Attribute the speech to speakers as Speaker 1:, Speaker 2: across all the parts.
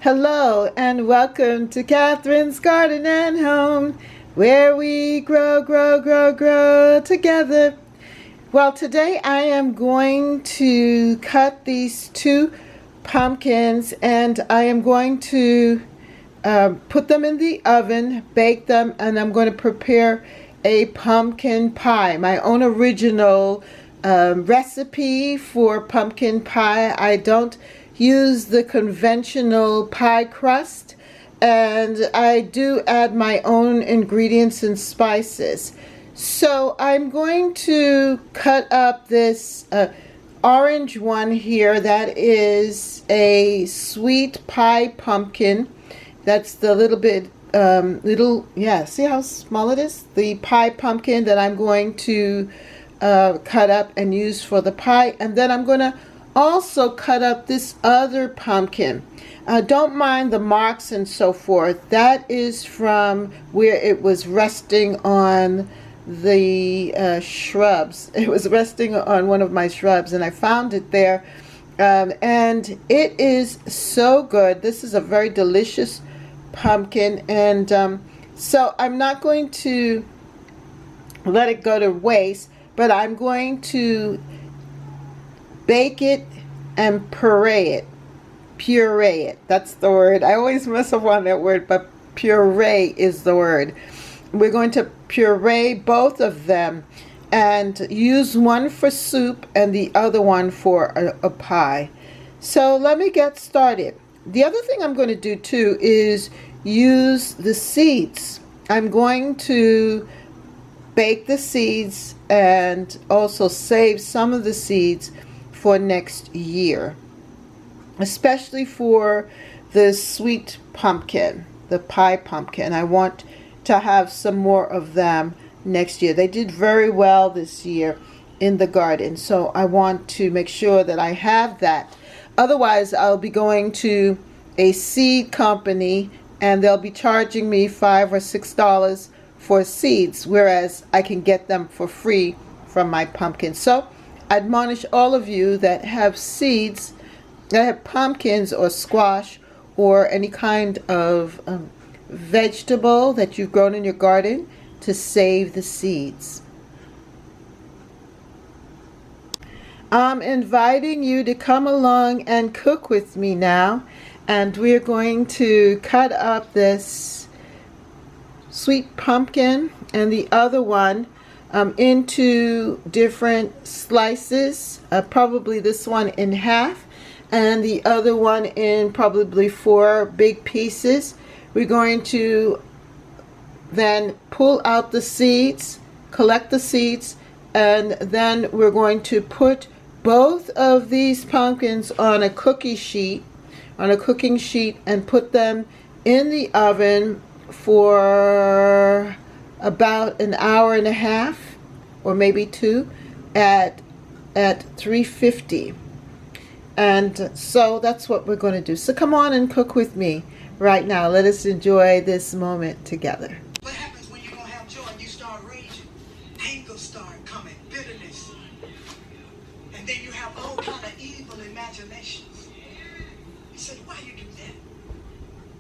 Speaker 1: Hello and welcome to Catherine's Garden and Home, where we grow together. Well, today I am going to cut these two pumpkins and I am going to put them in the oven, bake them, and I'm going to prepare a pumpkin pie, my own original recipe for pumpkin pie. I don't use the conventional pie crust, and I do add my own ingredients and spices. So I'm going to cut up this orange one here. That is a sweet pie pumpkin. That's the see how small it is? The pie pumpkin that I'm going to cut up and use for the pie. And then I'm going to also cut up this other pumpkin. Don't mind the marks and so forth. That is from where it was resting on the shrubs. It was resting on one of my shrubs and I found it there. And it is so good. This is a very delicious pumpkin, and so I'm not going to let it go to waste, but I'm going to bake it and puree it. That's the word. I always mess up on that word, but puree is the word. We're going to puree both of them and use one for soup and the other one for a pie. So let me get started. The other thing I'm going to do too is use the seeds. I'm going to bake the seeds and also save some of the seeds for next year, especially for the sweet pumpkin, the pie pumpkin. I want to have some more of them next year. They did very well this year in the garden, so I want to make sure that I have that. Otherwise, I'll be going to a seed company and they'll be charging me $5 or $6 for seeds, whereas I can get them for free from my pumpkin. So I admonish all of you that have seeds, that have pumpkins or squash or any kind of vegetable that you've grown in your garden, to save the seeds. I'm inviting you to come along and cook with me now, and we're going to cut up this sweet pumpkin and the other one into different slices, probably this one in half and the other one in probably 4 big pieces. We're going to then pull out the seeds, collect the seeds, and then we're going to put both of these pumpkins on a cookie sheet, and put them in the oven for about an hour and a half or maybe 2 at 350. And so that's what we're going to do. So come on and cook with me right now. Let us enjoy this moment together.
Speaker 2: What happens when you don't have joy and you start raging? Anger start coming, bitterness. And then you have all kind of evil imaginations. He said, why you do that?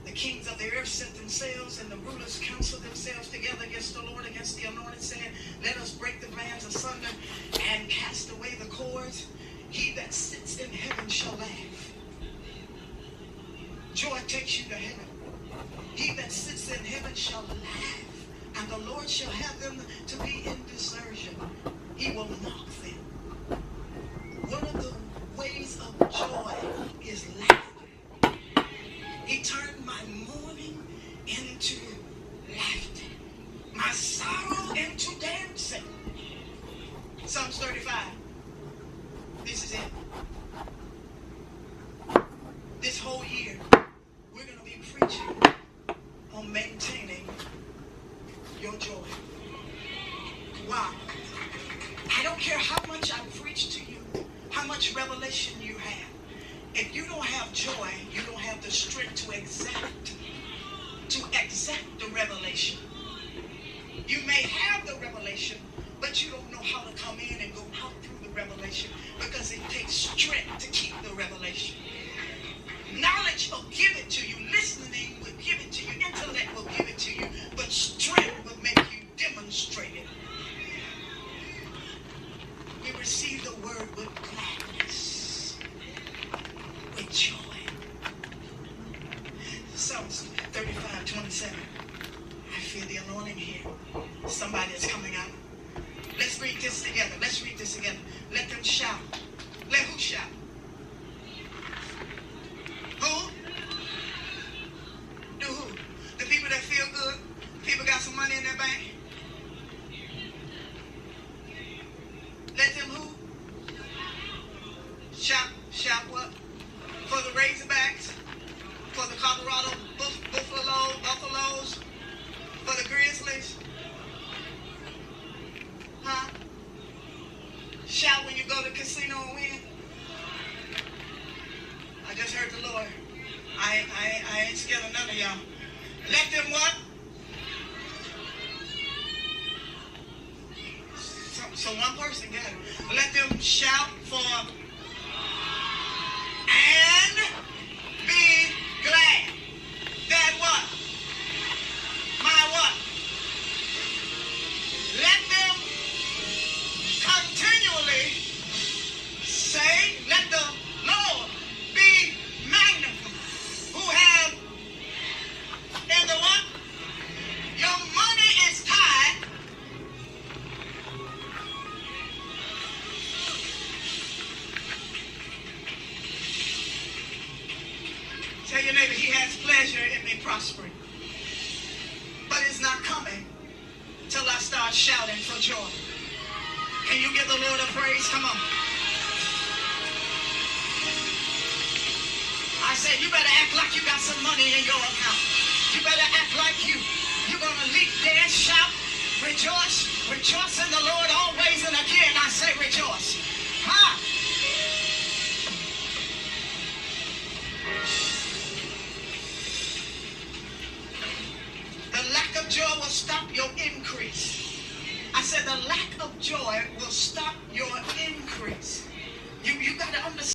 Speaker 2: The kings of the earth set themselves and the rulers counsel themselves together against the Lord, against the anointed, saying, let us break the bands asunder and cast away the cords. He that sits in heaven shall laugh. Joy takes you to heaven. He that sits in heaven shall laugh, and the Lord shall have them to be in desertion. He will mock them. One of the ways of joy is laughter. He turned my mourning into laughter, my sorrow into dancing. Psalms 35. This is it. This whole year, we're going to be preaching on maintaining your joy. Wow. I don't care how much I preach to you, how much revelation you have. If you don't have joy, you don't have the strength to exact the revelation. You may have the revelation, but you don't know how to come in and go out through the revelation, because it takes strength to keep the revelation. Knowledge will give it to you. somebody is coming out. Let's read this together. Let's read this together. Let them shout. Let who shout? Who? Do who? The people that feel good? People got some money in their bank? Let them who? Shout. Shout what? For the Razorbacks? For the Colorado Buffaloes? For the Grizzlies? Huh? Shout when you go to the casino and win? I just heard the Lord. I ain't scared of none of y'all. Let them what? So one person got it. Let them shout for and be glad. That what? My what? Let them continually say, let the Lord be magnified. Who have in the what? Your money is tied. Tell your neighbor, he has pleasure in me prospering. But it's not coming till I start shouting for joy. Can you give the Lord a praise? Come on. I said, you better act like you got some money in your account. You better act like you're going to leap, dance, shout, rejoice. Rejoice in the Lord always, and again I say rejoice. Huh? The lack of joy will stop your increase. I said the lack of joy will stop your increase. You got to understand.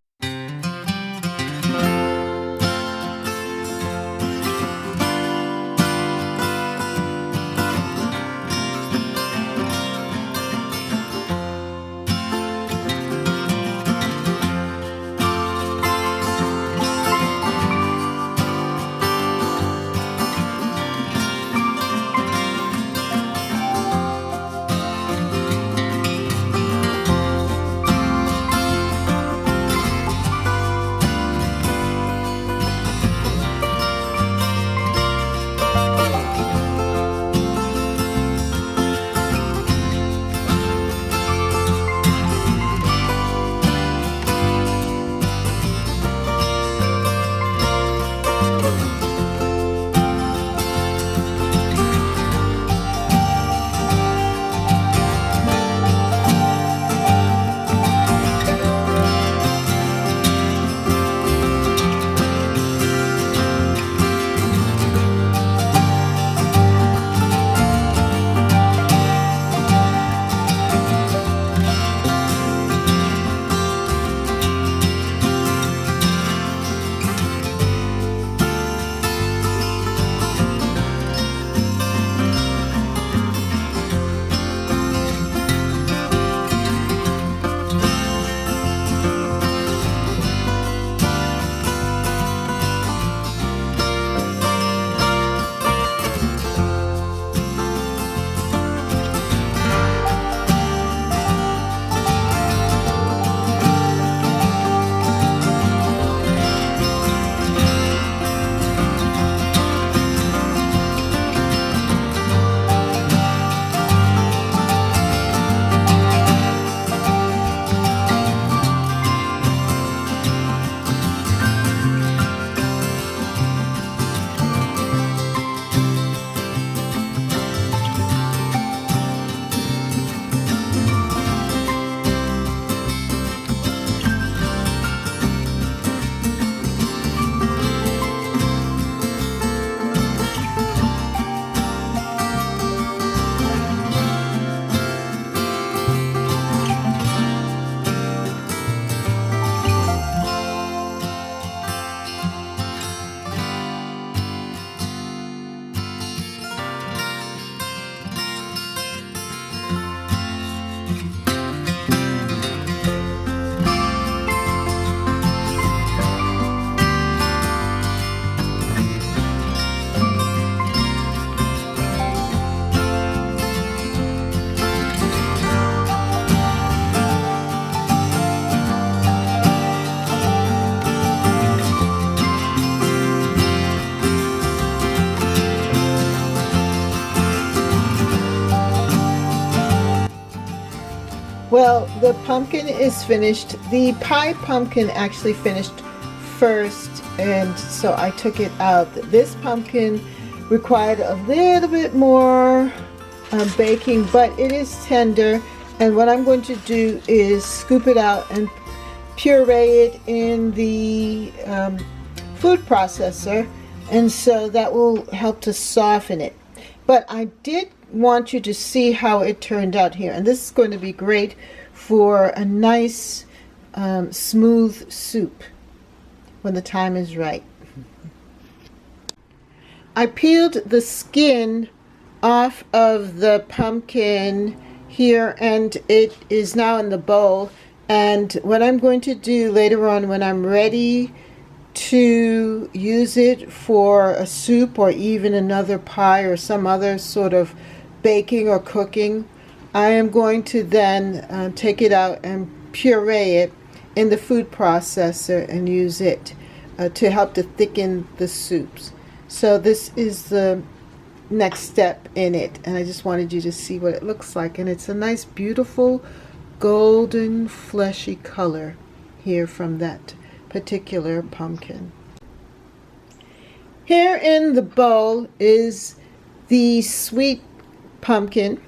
Speaker 1: Well, the pumpkin is finished. The pie pumpkin actually finished first, and so I took it out. This pumpkin required a little bit more baking, but it is tender. And what I'm going to do is scoop it out and puree it in the food processor, and so that will help to soften it. But I did want you to see how it turned out here, and this is going to be great for a nice smooth soup when the time is right. I peeled the skin off of the pumpkin here, and it is now in the bowl. And what I'm going to do later on, when I'm ready to use it for a soup or even another pie or some other sort of baking or cooking, I am going to then take it out and puree it in the food processor and use it to help to thicken the soups. So this is the next step in it, and I just wanted you to see what it looks like. And it's a nice, beautiful, golden, fleshy color here from that particular pumpkin. Here in the bowl is the sweet pumpkin,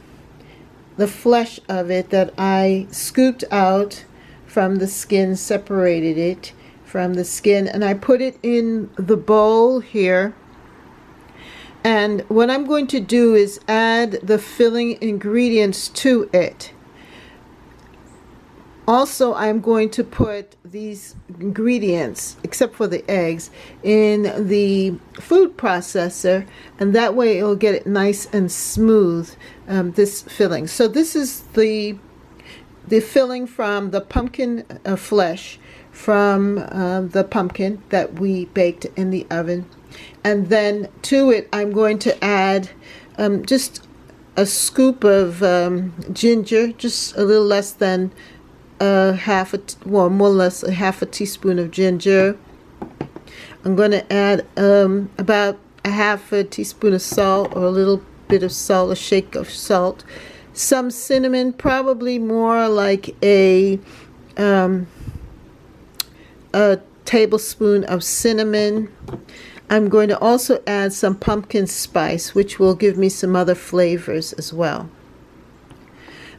Speaker 1: the flesh of it that I scooped out from the skin, separated it from the skin, and I put it in the bowl here. And what I'm going to do is add the filling ingredients to it. Also, I'm going to put these ingredients, except for the eggs, in the food processor, and that way it'll get it nice and smooth, this filling. So this is the filling from the pumpkin flesh from the pumpkin that we baked in the oven. And then to it, I'm going to add just a scoop of ginger, just a little less than more or less a half a teaspoon of ginger. I'm going to add about a half a teaspoon of salt, or a little bit of salt, a shake of salt. Some cinnamon, probably more like a tablespoon of cinnamon. I'm going to also add some pumpkin spice, which will give me some other flavors as well.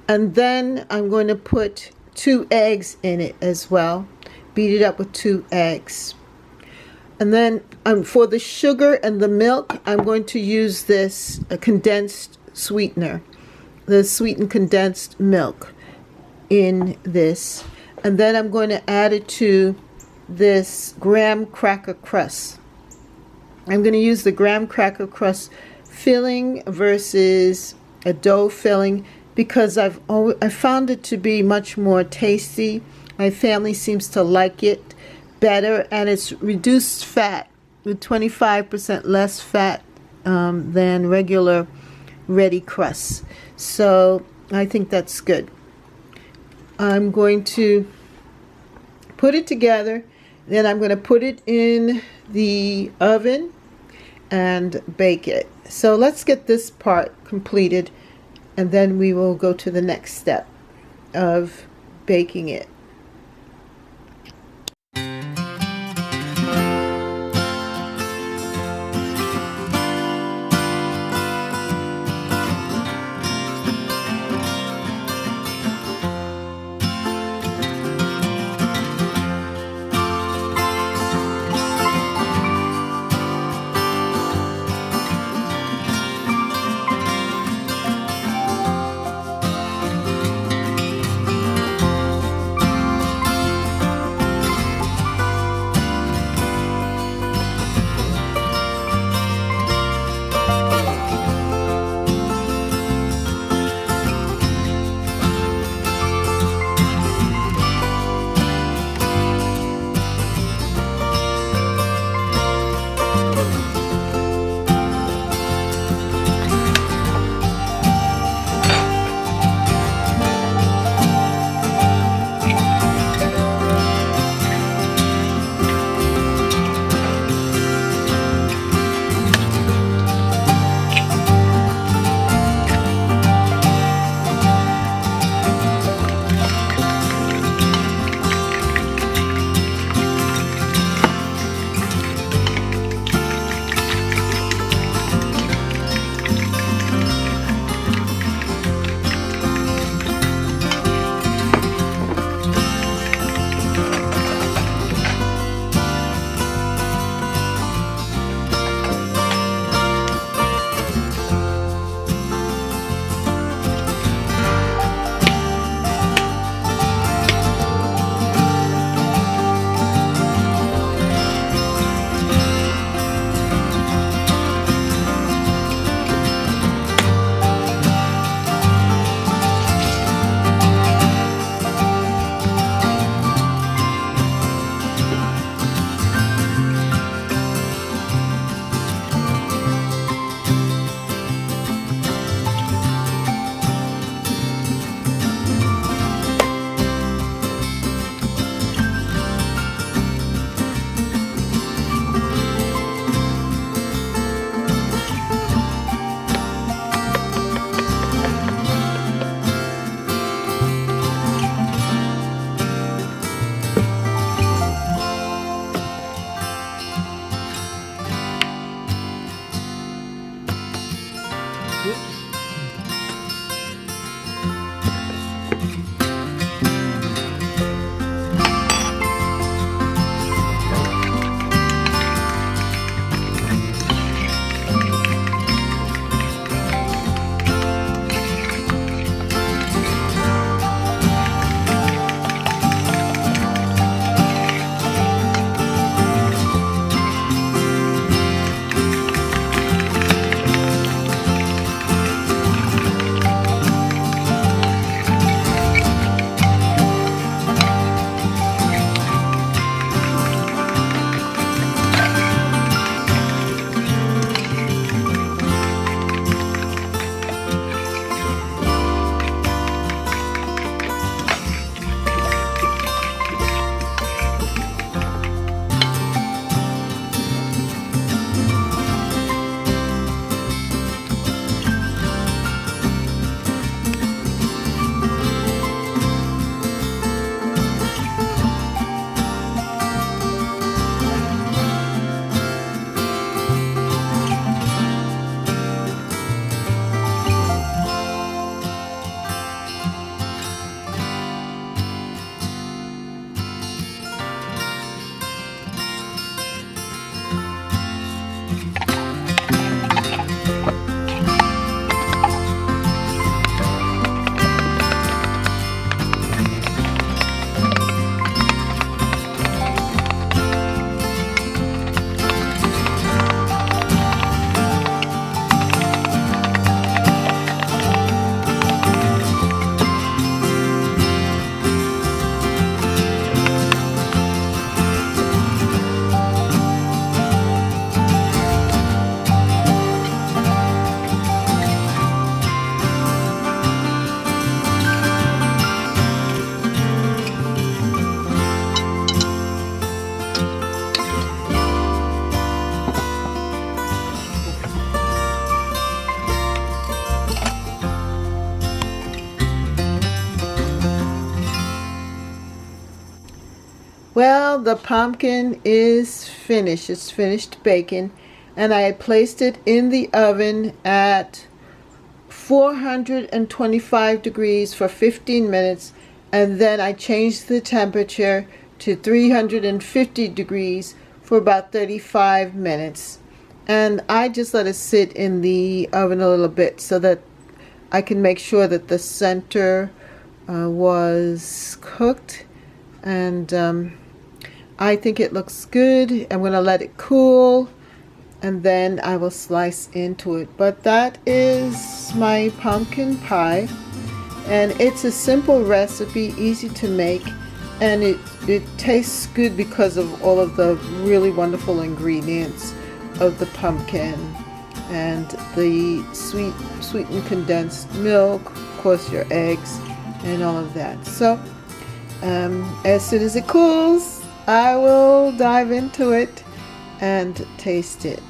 Speaker 1: And then I'm going to put 2 eggs in it as well. Beat it up with 2 eggs. And then for the sugar and the milk, I'm going to use this condensed sweetener, the sweetened condensed milk in this. And then I'm going to add it to this graham cracker crust. I'm going to use the graham cracker crust filling versus a dough filling because I found it to be much more tasty. My family seems to like it better, and it's reduced fat with 25% less fat than regular ready crusts. So I think that's good. I'm going to put it together. Then I'm going to put it in the oven and bake it. So let's get this part completed, and then we will go to the next step of baking it. Well, the pumpkin is finished. It's finished baking, and I placed it in the oven at 425 degrees for 15 minutes, and then I changed the temperature to 350 degrees for about 35 minutes. And I just let it sit in the oven a little bit so that I can make sure that the center was cooked. And I think it looks good. I'm going to let it cool, and then I will slice into it. But that is my pumpkin pie, and it's a simple recipe, easy to make, and it tastes good because of all of the really wonderful ingredients of the pumpkin and the sweetened condensed milk, of course your eggs and all of that. So as soon as it cools, I will dive into it and taste it.